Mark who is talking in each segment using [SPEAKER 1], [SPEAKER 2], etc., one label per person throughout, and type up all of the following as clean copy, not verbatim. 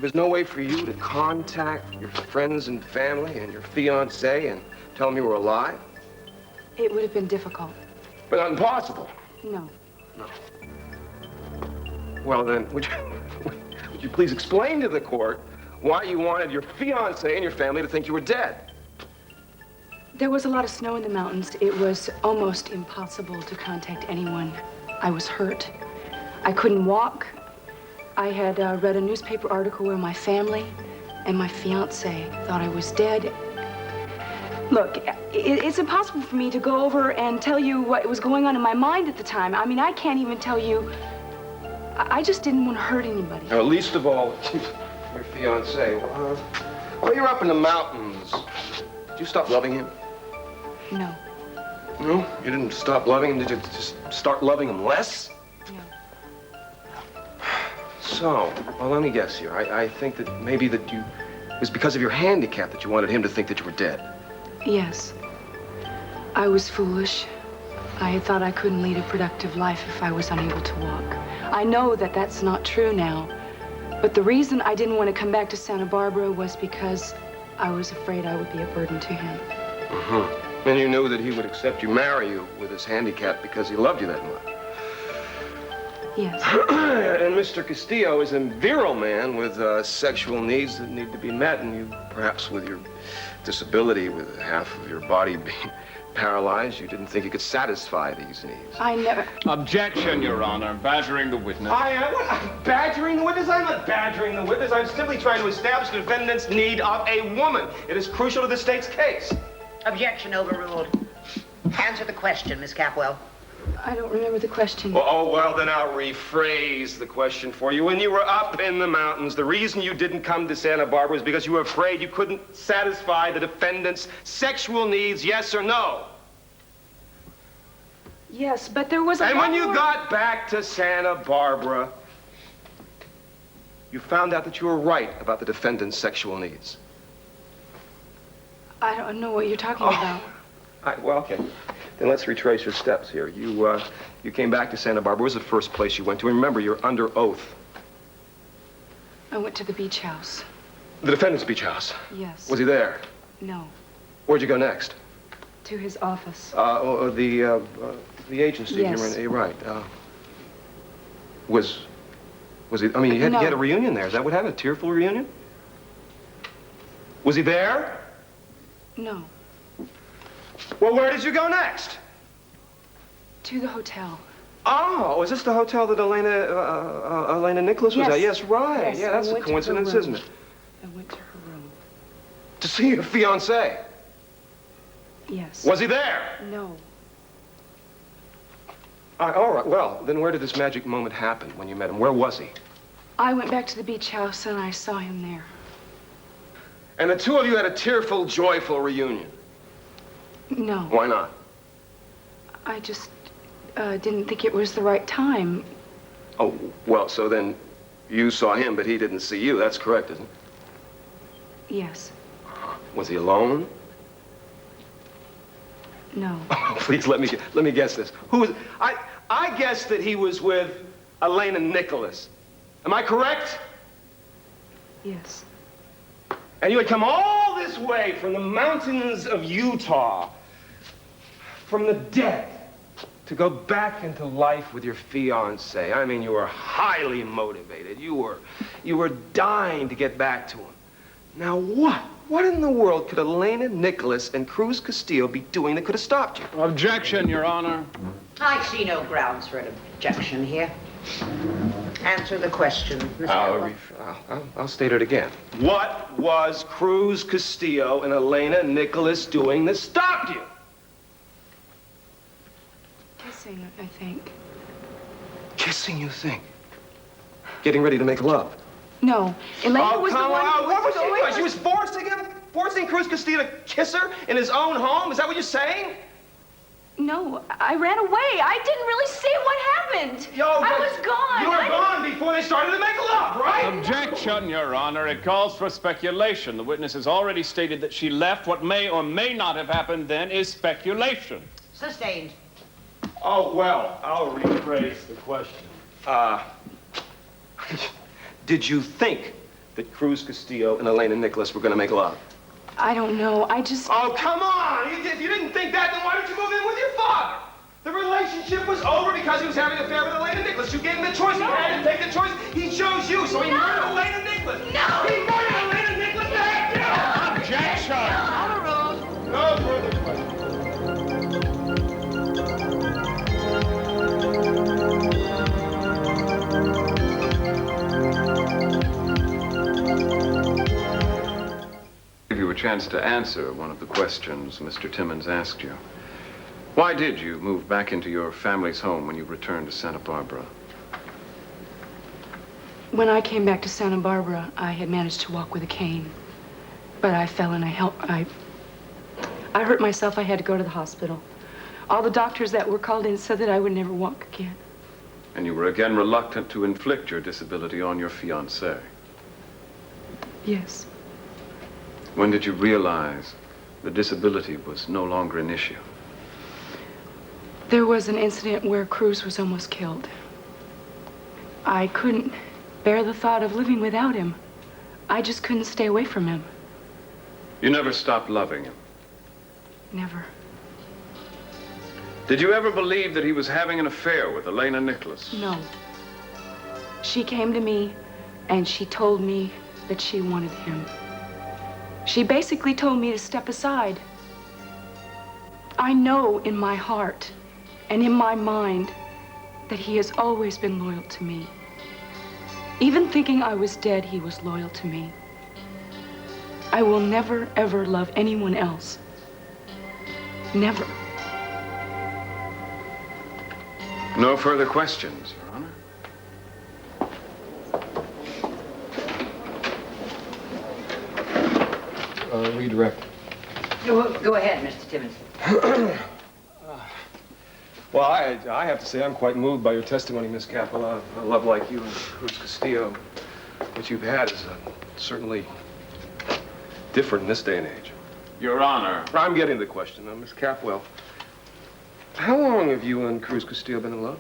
[SPEAKER 1] was no way for you to contact your friends and family and your fiancé and tell them you were alive?
[SPEAKER 2] It would have been difficult.
[SPEAKER 1] But not impossible.
[SPEAKER 2] No.
[SPEAKER 1] No. Well, then, would you please explain to the court why you wanted your fiancé and your family to think you were dead?
[SPEAKER 2] There was a lot of snow in the mountains. It was almost impossible to contact anyone. I was hurt. I couldn't walk. I had read a newspaper article where my family and my fiancé thought I was dead. Look, it's impossible for me to go over and tell you what was going on in my mind at the time. I mean, I can't even tell you. I just didn't want to hurt anybody.
[SPEAKER 1] Now, least of all, your fiancé. While you're up in the mountains, did you stop loving him?
[SPEAKER 2] No.
[SPEAKER 1] No? You didn't stop loving him? Did you just start loving him less?
[SPEAKER 2] No.
[SPEAKER 1] So, well, let me guess here. I think that maybe that it was because of your handicap that you wanted him to think that you were dead.
[SPEAKER 2] Yes. I was foolish. I thought I couldn't lead a productive life if I was unable to walk. I know that that's not true now. But the reason I didn't want to come back to Santa Barbara was because I was afraid I would be a burden to him.
[SPEAKER 1] Mm-hmm. And you knew that he would accept you, marry you with his handicap because he loved you that much.
[SPEAKER 2] Yes.
[SPEAKER 1] And Mr. Castillo is a virile man with sexual needs that need to be met, and you, perhaps with your disability, with half of your body being paralyzed, you didn't think you could satisfy these needs.
[SPEAKER 2] I never...
[SPEAKER 3] Objection, Your Honor. Badgering the witness.
[SPEAKER 1] I'm badgering the witness? I'm not badgering the witness. I'm simply trying to establish the defendant's need of a woman. It is crucial to the state's case.
[SPEAKER 4] Objection overruled. Answer the question, Miss Capwell.
[SPEAKER 2] I don't remember the question.
[SPEAKER 1] Oh, well, then I'll rephrase the question for you. When you were up in the mountains, the reason you didn't come to Santa Barbara was because you were afraid you couldn't satisfy the defendant's sexual needs, yes or no?
[SPEAKER 2] Yes, but there was a...
[SPEAKER 1] And when you got back to Santa Barbara, you found out that you were right about the defendant's sexual needs.
[SPEAKER 2] I don't know what you're talking about.
[SPEAKER 1] Well, okay. Then let's retrace your steps here. You came back to Santa Barbara. What was the first place you went to? And remember, you're under oath.
[SPEAKER 2] I went to the beach house.
[SPEAKER 1] The defendant's beach house?
[SPEAKER 2] Yes.
[SPEAKER 1] Was he there?
[SPEAKER 2] No.
[SPEAKER 1] Where'd you go next?
[SPEAKER 2] To his office.
[SPEAKER 1] The agency.
[SPEAKER 2] Yes.
[SPEAKER 1] You're right. Was he? I mean, you had a reunion there. Is that what happened? A tearful reunion? Was he there?
[SPEAKER 2] No.
[SPEAKER 1] Well, where did you go next?
[SPEAKER 2] To the hotel.
[SPEAKER 1] Oh, is this the hotel that Elena Nicholas was at? Yes, right.
[SPEAKER 2] Yes,
[SPEAKER 1] yeah, that's a coincidence, isn't it?
[SPEAKER 2] I went to her room.
[SPEAKER 1] To see your fiancé?
[SPEAKER 2] Yes.
[SPEAKER 1] Was he there?
[SPEAKER 2] No.
[SPEAKER 1] All right, well, then where did this magic moment happen when you met him? Where was he?
[SPEAKER 2] I went back to the beach house and I saw him there.
[SPEAKER 1] And the two of you had a tearful, joyful reunion?
[SPEAKER 2] No.
[SPEAKER 1] Why not?
[SPEAKER 2] I just didn't think it was the right time.
[SPEAKER 1] Oh, well, so then you saw him, but he didn't see you. That's correct, isn't it?
[SPEAKER 2] Yes.
[SPEAKER 1] Was he alone?
[SPEAKER 2] No.
[SPEAKER 1] Oh, please, let me guess this. Who was... I guess that he was with Elena Nicholas. Am I correct?
[SPEAKER 2] Yes.
[SPEAKER 1] And you had come all this way from the mountains of Utah, from the dead, to go back into life with your fiancé. I mean, you were highly motivated. You were dying to get back to him. Now what in the world could Elena Nicholas and Cruz Castillo be doing that could have stopped you?
[SPEAKER 3] Objection, Your Honor.
[SPEAKER 4] I see no grounds for an objection here. Answer the question, Miss Capwell.
[SPEAKER 1] I'll state it again. What was Cruz Castillo and Elena Nicholas doing that stopped you?
[SPEAKER 2] Kissing, I think.
[SPEAKER 1] Kissing, you think? Getting ready to make love?
[SPEAKER 2] No. Elena was the one who
[SPEAKER 1] What was
[SPEAKER 2] was
[SPEAKER 1] she
[SPEAKER 2] going
[SPEAKER 1] doing? She was forcing Cruz Castillo to kiss her in his own home? Is that what you're saying?
[SPEAKER 2] No, I ran away. I didn't really see what happened. I was gone.
[SPEAKER 1] You were gone before they started to make love, right?
[SPEAKER 3] Objection, Your Honor. It calls for speculation. The witness has already stated that she left. What may or may not have happened then is speculation.
[SPEAKER 4] Sustained.
[SPEAKER 1] Oh, well, I'll rephrase the question. Did you think that Cruz Castillo and Elena Nicholas were going to make love?
[SPEAKER 2] I don't know. I just...
[SPEAKER 1] Oh, come on! If you didn't think that, then why didn't you move in with your father? The relationship was over because he was having an affair with Elena Nicholas. You gave him the choice. He had to take the choice. He chose you, so he murdered Elena Nicholas.
[SPEAKER 2] No!
[SPEAKER 1] He murdered Elena Nicholas to have you!
[SPEAKER 3] Objection!
[SPEAKER 1] No further questions.
[SPEAKER 3] Give you a chance to answer one of the questions Mr. Timmons asked you. Why did you move back into your family's home when you returned to Santa Barbara?
[SPEAKER 2] When I came back to Santa Barbara, I had managed to walk with a cane. But I fell and I hurt myself. I had to go to the hospital. All the doctors that were called in said that I would never walk again.
[SPEAKER 3] And you were again reluctant to inflict your disability on your fiancé.
[SPEAKER 2] Yes.
[SPEAKER 3] When did you realize the disability was no longer an issue?
[SPEAKER 2] There was an incident where Cruz was almost killed. I couldn't bear the thought of living without him. I just couldn't stay away from him.
[SPEAKER 3] You never stopped loving him.
[SPEAKER 2] Never.
[SPEAKER 3] Did you ever believe that he was having an affair with Elena Nicholas?
[SPEAKER 2] No. She came to me and she told me that she wanted him. She basically told me to step aside. I know in my heart and in my mind that he has always been loyal to me. Even thinking I was dead, he was loyal to me. I will never, ever love anyone else. Never.
[SPEAKER 3] No further questions, Your Honor.
[SPEAKER 5] Redirect.
[SPEAKER 4] Go ahead, Mr. Timmons.
[SPEAKER 1] Well, I have to say I'm quite moved by your testimony, Miss Capella. A love like you and Cruz Castillo, what you've had is certainly different in this day and age.
[SPEAKER 3] Your Honor.
[SPEAKER 1] I'm getting to the question, Miss Capwell. How long have you and Cruz Castillo been in love?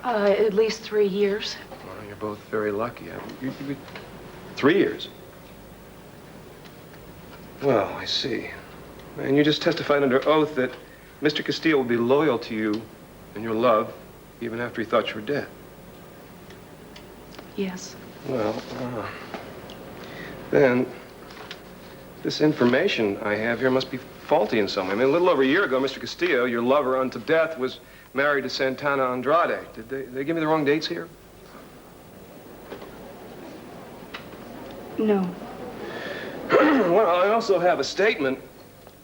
[SPEAKER 2] At least 3 years.
[SPEAKER 1] Well, you're both very lucky. 3 years? Well, I see. And you just testified under oath that Mr. Castillo will be loyal to you and your love even after he thought you were dead.
[SPEAKER 2] Yes.
[SPEAKER 1] Well, then this information I have here must be faulty in some way. I mean, a little over a year ago, Mr. Castillo, your lover unto death, was married to Santana Andrade. Did they give me the wrong dates here?
[SPEAKER 2] No.
[SPEAKER 1] Well, I also have a statement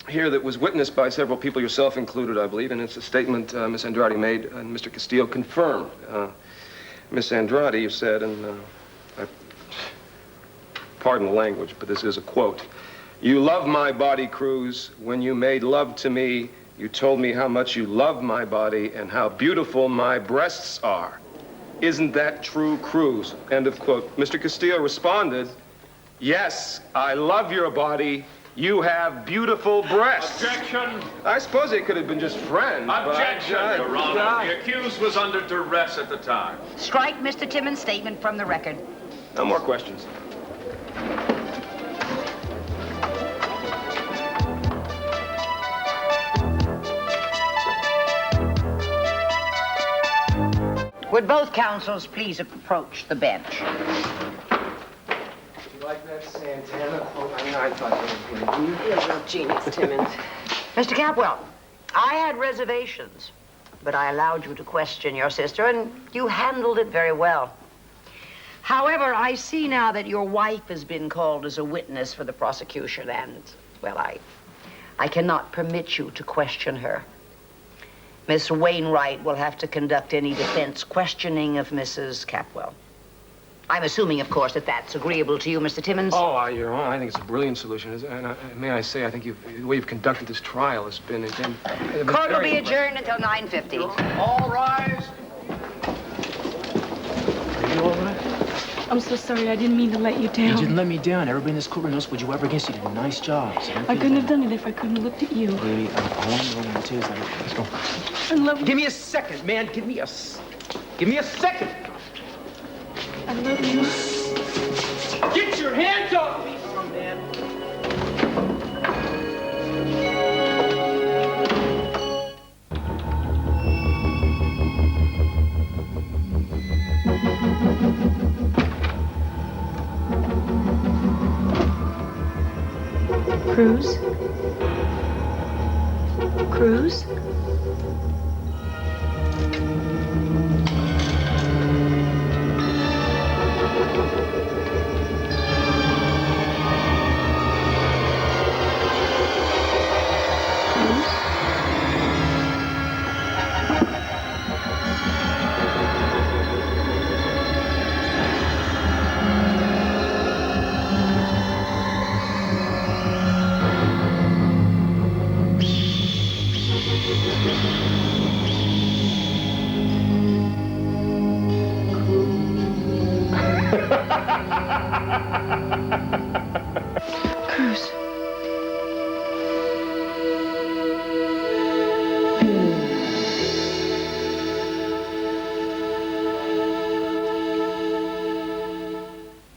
[SPEAKER 1] here that was witnessed by several people, yourself included, I believe, and it's a statement Miss Andrade made and Mr. Castillo confirmed. Miss Andrade, you said, and pardon the language, but this is a quote. "You love my body, Cruz. When you made love to me, you told me how much you love my body and how beautiful my breasts are. Isn't that true, Cruz?" End of quote. Mr. Castillo responded, "Yes, I love your body. You have beautiful breasts."
[SPEAKER 3] Objection!
[SPEAKER 1] I suppose they could have been just friends.
[SPEAKER 3] Objection, Your Honor. The accused was under duress at the time.
[SPEAKER 4] Strike Mr. Timmons' statement from the record.
[SPEAKER 1] No more questions.
[SPEAKER 4] Would both counsels please approach the bench?
[SPEAKER 1] You like that Santana? Oh, I mean, I thought you were
[SPEAKER 6] You're a real genius, Timmons.
[SPEAKER 4] Mr. Capwell, I had reservations, but I allowed you to question your sister, and you handled it very well. However, I see now that your wife has been called as a witness for the prosecution, and, well, I cannot permit you to question her. Miss Wainwright will have to conduct any defense questioning of Mrs. Capwell. I'm assuming, of course, that that's agreeable to you, Mr. Timmons.
[SPEAKER 1] Oh, Your Honor, I think it's a brilliant solution. And may I say, I think the way you've conducted this trial has been...
[SPEAKER 4] Court will be adjourned until 9:50.
[SPEAKER 3] All rise.
[SPEAKER 5] Are you all right?
[SPEAKER 2] I'm so sorry. I didn't mean to let you
[SPEAKER 5] You
[SPEAKER 2] down.
[SPEAKER 5] didn't let me down. Everybody in this courtroom knows what you ever against. You did a nice job. So
[SPEAKER 2] I couldn't have done it if I couldn't have looked at you.
[SPEAKER 5] Baby, I want to know too. Let's go.
[SPEAKER 2] I love you.
[SPEAKER 5] Give me a second, man. Give me a second.
[SPEAKER 2] I love you.
[SPEAKER 1] your hands off me, son, man.
[SPEAKER 2] Cruz? Cruz?